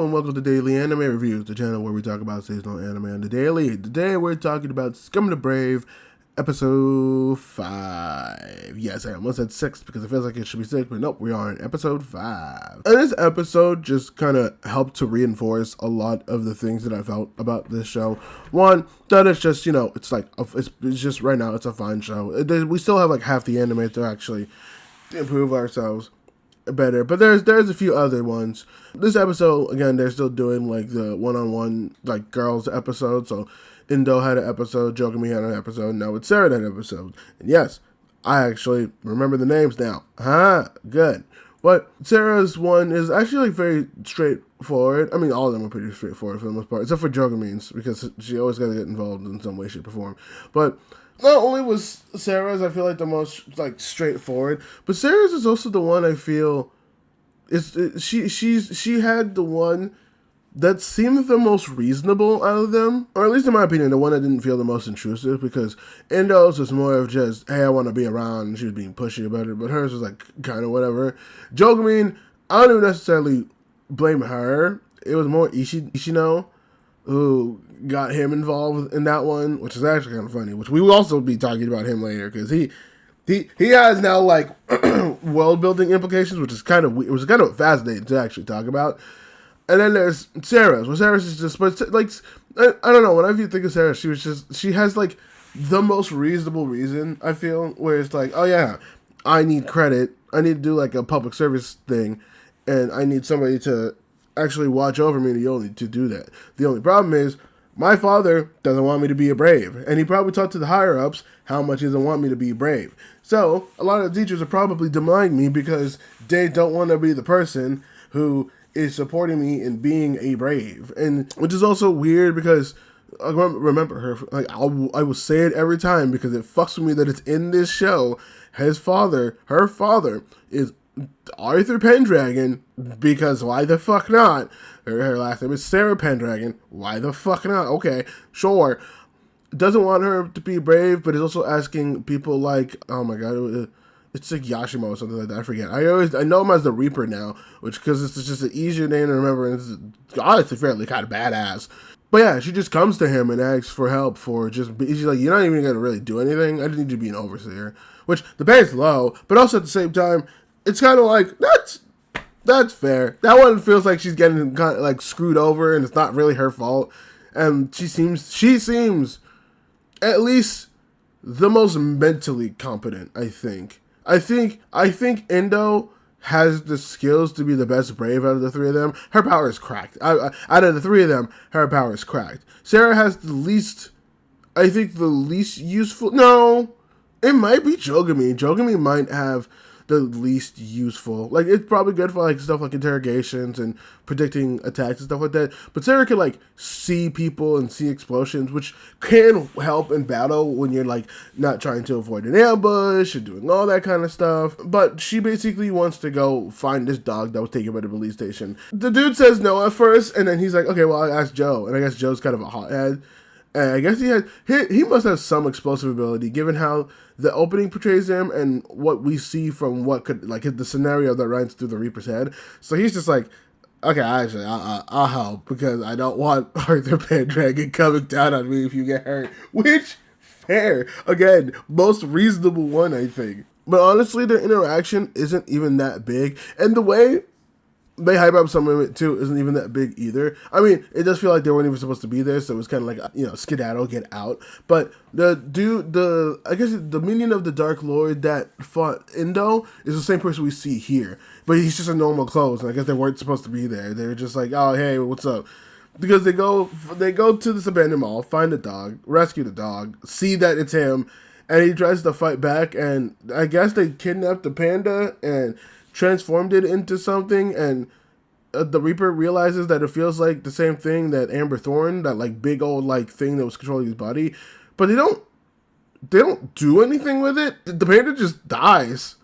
and welcome to Daily Anime Reviews, the channel where we talk about seasonal anime on the daily. Today we're talking about Scum the Brave, episode 5. Yes, I almost said 6 because it feels like it should be 6, but nope, we are in episode 5. And this episode just kind of helped to reinforce a lot of the things that I felt about this show. One, that it's just, it's like, it's just right now, it's a fine show. We still have like half the anime to actually improve ourselves better, but there's a few other ones. This episode, again, they're still doing like the one-on-one like girls episode. So Indo had an episode, Jogami had an episode, now it's Sarah had an episode. And yes, I actually remember the names now. Good. But Sarah's one is actually like very straightforward. I mean, all of them are pretty straightforward for the most part, except for Jogami's, because she always got to get involved in some way, shape, or form. But not only was Sarah's, I feel like, the most like straightforward, but Sarah's is also the one I feel she had the one that seemed the most reasonable out of them, or at least in my opinion, the one that didn't feel the most intrusive. Because Indo's was more of just, hey, I want to be around, and she was being pushy about it, but hers was like kind of whatever. Jogami, I don't even necessarily blame her. It was more Ishino who got him involved in that one, which is actually kind of funny, which we will also be talking about him later, because he has now like world building implications, which is kind of weird. It was kind of fascinating to actually talk about. And then there's Sarah's. Well, Sarah's is just, but like, I don't know, whenever you think of Sarah, she has like the most reasonable reason, I feel, where it's like, oh yeah, I need credit, I need to do like a public service thing, and I need somebody to actually watch over me to do that. The only problem is, my father doesn't want me to be a brave, and he probably talked to the higher-ups how much he doesn't want me to be brave. So, a lot of the teachers are probably denying me because they don't want to be the person who is supporting me in being a brave. And which is also weird because I remember her, like, I will say it every time because it fucks with me that it's in this show. Her father is Arthur Pendragon, because why the fuck not? Her last name is Sarah Pendragon. Why the fuck not? Okay, sure. Doesn't want her to be brave, but is also asking people like, oh my god, it's like Yashimo or something like that. I forget. I know him as the Reaper now, which because it's just an easier name to remember, and it's honestly fairly kind of badass. But yeah, she just comes to him and asks for help for just. She's like, you're not even gonna really do anything. I just need you to be an overseer, which the pay is low, but also at the same time, it's kind of like, that's fair. That one feels like she's getting kind of like screwed over, and it's not really her fault. And she seems at least the most mentally competent, I think. I think Indo has the skills to be the best brave out of the three of them. Her power is cracked. Out of the three of them, her power is cracked. Sarah has the least useful. No, it might be Jogami. Jogami might have the least useful. Like, it's probably good for like stuff like interrogations and predicting attacks and stuff like that. But Sarah can like see people and see explosions, which can help in battle when you're like not trying to avoid an ambush and doing all that kind of stuff. But she basically wants to go find this dog that was taken by the police station. The dude says no at first, and then he's like, okay, well, I asked Joe, and I guess Joe's kind of a hothead. And I guess he must have some explosive ability, given how the opening portrays him and what we see from what could, like, the scenario that runs through the Reaper's head. So he's just like, okay, actually, I'll help, because I don't want Arthur Pendragon coming down on me if you get hurt. Which, fair. Again, most reasonable one, I think. But honestly, their interaction isn't even that big. And the way they hype up some of it too isn't even that big either. I mean, it does feel like they weren't even supposed to be there, so it was kind of like, skedaddle, get out. But I guess the minion of the Dark Lord that fought Indo is the same person we see here, but he's just in normal clothes, and I guess they weren't supposed to be there. They were just like, oh, hey, what's up? Because they go to this abandoned mall, find the dog, rescue the dog, see that it's him, and he tries to fight back, and I guess they kidnapped the panda and transformed it into something, and the Reaper realizes that it feels like the same thing that Amber Thorn, that like big old like thing that was controlling his body, but they don't do anything with it. The panda just dies.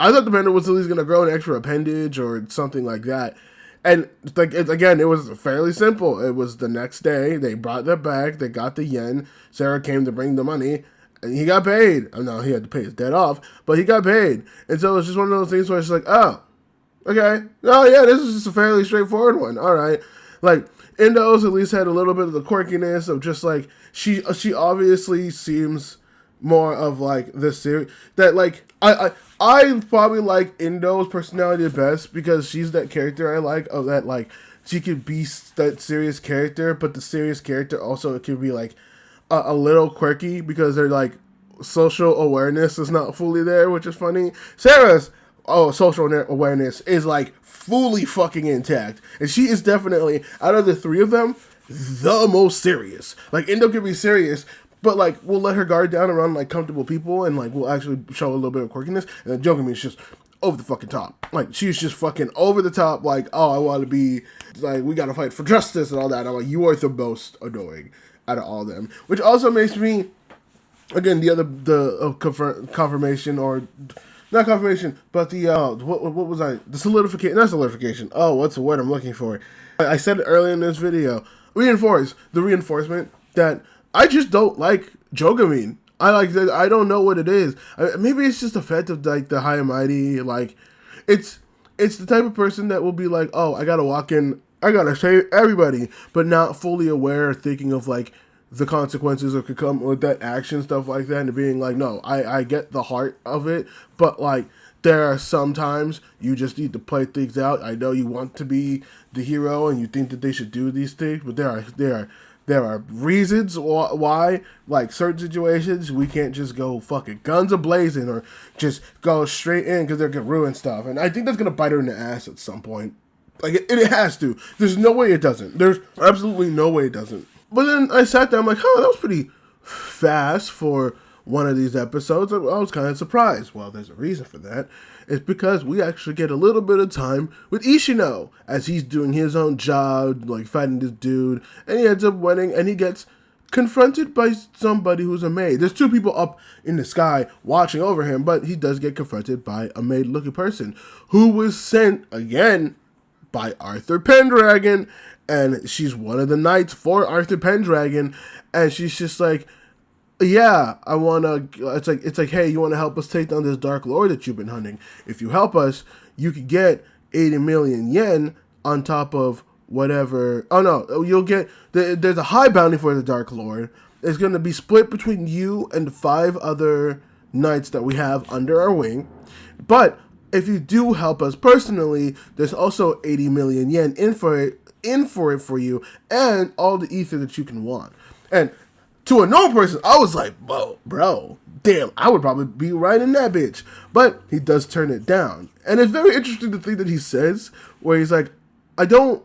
I thought the panda was at least gonna grow an extra appendage or something like that, and it was fairly simple. It was the next day, they brought that back, they got the yen, Sarah came to bring the money, and he got paid. Oh, no, he had to pay his debt off, but he got paid. And so it's just one of those things where it's like, oh, Okay. Oh yeah, this is just a fairly straightforward one. All right. Like Indo's at least had a little bit of the quirkiness of just like she obviously seems more of like the series that like I probably like Indo's personality the best because she's that character I like of that like she could be that serious character, but the serious character also it could be like a little quirky because they're like social awareness is not fully there, which is funny. Sarah's social awareness is like fully fucking intact, and she is definitely out of the three of them the most serious. Like Indo can be serious, but like we'll let her guard down around like comfortable people, and like we'll actually show a little bit of quirkiness. And then Jogami is just over the fucking top. Like she's just fucking over the top. Like oh, I want to be like we gotta fight for justice and all that. And I'm like you are the most annoying out of all of them, which also makes me again confirmation or not confirmation, but the what was I the solidification? Not solidification. Oh, what's the word I'm looking for? I said it earlier in this video. Reinforcement that I just don't like Jogamine. I like that. I don't know what it is. Maybe it's just the fact of like the high and mighty. Like it's the type of person that will be like, oh, I gotta walk in, I gotta save everybody, but not fully aware or thinking of like the consequences or could come with that action, stuff like that, and being like, no, I get the heart of it, but like there are some times you just need to play things out. I know you want to be the hero and you think that they should do these things, but there are reasons why, like certain situations, we can't just go fucking guns a-blazing or just go straight in because they're gonna ruin stuff. And I think that's gonna bite her in the ass at some point. Like it has to. There's no way it doesn't. There's absolutely no way it doesn't. But then I sat there, I'm like, that was pretty fast for one of these episodes. I was kind of surprised. Well, there's a reason for that. It's because we actually get a little bit of time with Ishino as he's doing his own job, like fighting this dude, and he ends up winning, and he gets confronted by somebody who's a maid. There's two people up in the sky watching over him, but he does get confronted by a maid-looking person who was sent, again, by Arthur Pendragon, and she's one of the knights for Arthur Pendragon, and she's just like, yeah, I want to, it's like, hey, you want to help us take down this Dark Lord that you've been hunting? If you help us, you could get 80 million yen on top of whatever, oh no, you'll get, there's a high bounty for the Dark Lord. It's going to be split between you and 5 other knights that we have under our wing, but if you do help us personally, there's also 80 million yen in for it for you, and all the ether that you can want. And to a normal person, I was like, whoa, bro, damn, I would probably be right in that bitch. But he does turn it down. And it's very interesting the thing that he says, where he's like, I don't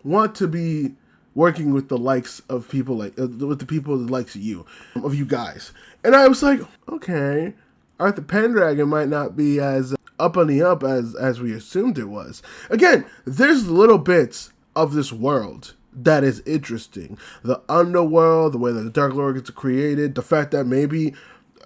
want to be working with the likes of people like, with the people that likes of you guys. And I was like, okay, Arthur Pendragon might not be as up on the up as we assumed it was. Again, there's little bits of this world that is interesting. The underworld, the way that the Dark Lord gets created, the fact that maybe,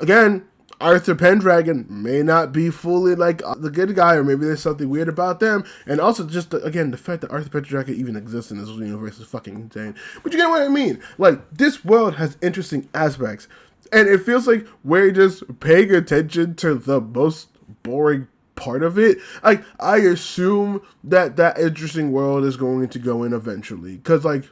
again, Arthur Pendragon may not be fully like the good guy, or maybe there's something weird about them. And also just, again, the fact that Arthur Pendragon even exists in this universe is fucking insane. But you get what I mean? Like, this world has interesting aspects. And it feels like we're just paying attention to the most boring part of it. Like, I assume that interesting world is going to go in eventually, because like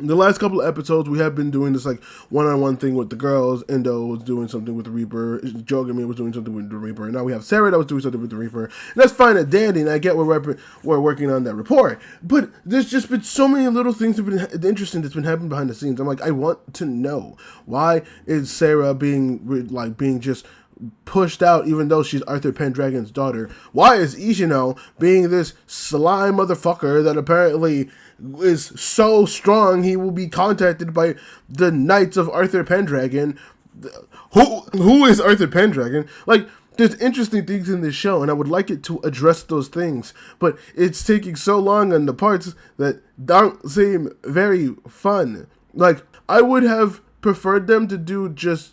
the last couple of episodes we have been doing this like one-on-one thing with the girls. Endo was doing something with the Reaper, Jogami was doing something with the Reaper, and now we have Sarah that was doing something with the Reaper, and that's fine and dandy, and I get we're working on that rapport, but there's just been so many little things that have been interesting that's been happening behind the scenes. I'm like, I want to know, why is Sarah being just pushed out even though she's Arthur Pendragon's daughter? Why is Ishino being this sly motherfucker that apparently is so strong he will be contacted by the Knights of Arthur Pendragon? Who is Arthur Pendragon? Like, there's interesting things in this show, and I would like it to address those things, but it's taking so long on the parts that don't seem very fun. Like, I would have preferred them to do just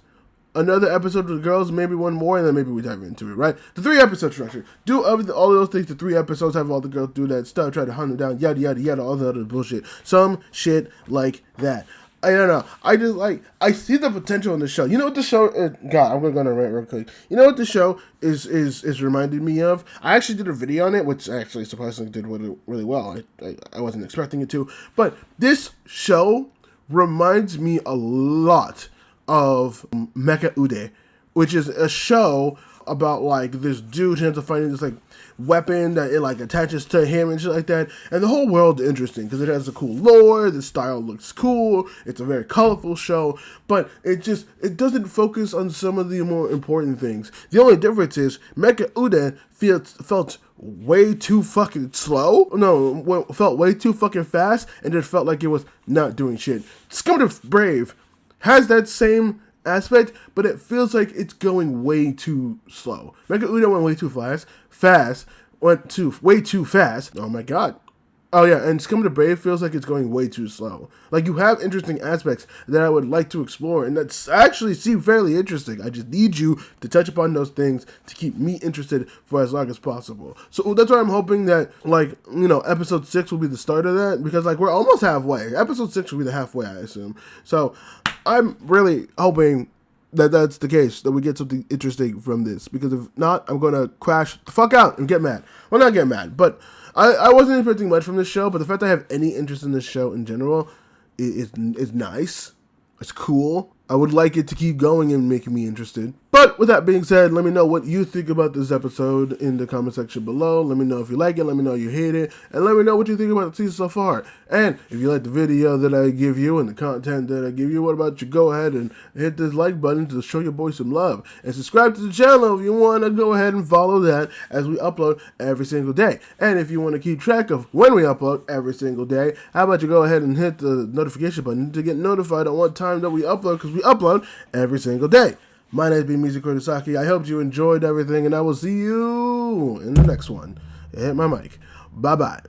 another episode with the girls, maybe one more, and then maybe we dive into it, right? The 3-episode structure. Do all of those things, the 3 episodes, have all the girls do that stuff, try to hunt them down, yada, yada, yada, all the other bullshit. Some shit like that. I don't know. I just like I see the potential in the show. You know what the show? God, I'm gonna go on a rant real quick. You know what the show is reminding me of? I actually did a video on it, which actually surprisingly did really well. I wasn't expecting it to, but this show reminds me a lot of ENGVtuber, which is a show about like this dude ends up finding this like weapon that it like attaches to him and shit like that, and the whole world's interesting because it has a cool lore, the style looks cool, it's a very colorful show, but it doesn't focus on some of the more important things. The only difference is ENGVtuber felt way too fucking slow. No, felt way too fucking fast, and it felt like it was not doing shit. Scum of Brave has that same aspect, but it feels like it's going way too slow. ENGVtuber went way too way too fast. Oh my god. Oh yeah, and Scum of the Brave feels like it's going way too slow. Like you have interesting aspects that I would like to explore, and that's actually seem fairly interesting. I just need you to touch upon those things to keep me interested for as long as possible. So that's why I'm hoping that, like, you know, episode 6 will be the start of that, because like we're almost halfway. Episode 6 will be the halfway, I assume. So I'm really hoping that that's the case, that we get something interesting from this, because if not, I'm gonna crash the fuck out and get mad. Well, not get mad, but I wasn't expecting much from this show, but the fact that I have any interest in this show in general is nice. It's cool. I would like it to keep going and making me interested. But with that being said, let me know what you think about this episode in the comment section below. Let me know if you like it, let me know you hate it, and let me know what you think about the season so far. And if you like the video that I give you and the content that I give you, what about you go ahead and hit this like button to show your boy some love. And subscribe to the channel if you want to go ahead and follow that as we upload every single day. And if you want to keep track of when we upload every single day, how about you go ahead and hit the notification button to get notified on what time that we upload, because we upload every single day. My name is Mizu Kurosaki. I hope you enjoyed everything, and I will see you in the next one. Hit my mic. Bye-bye.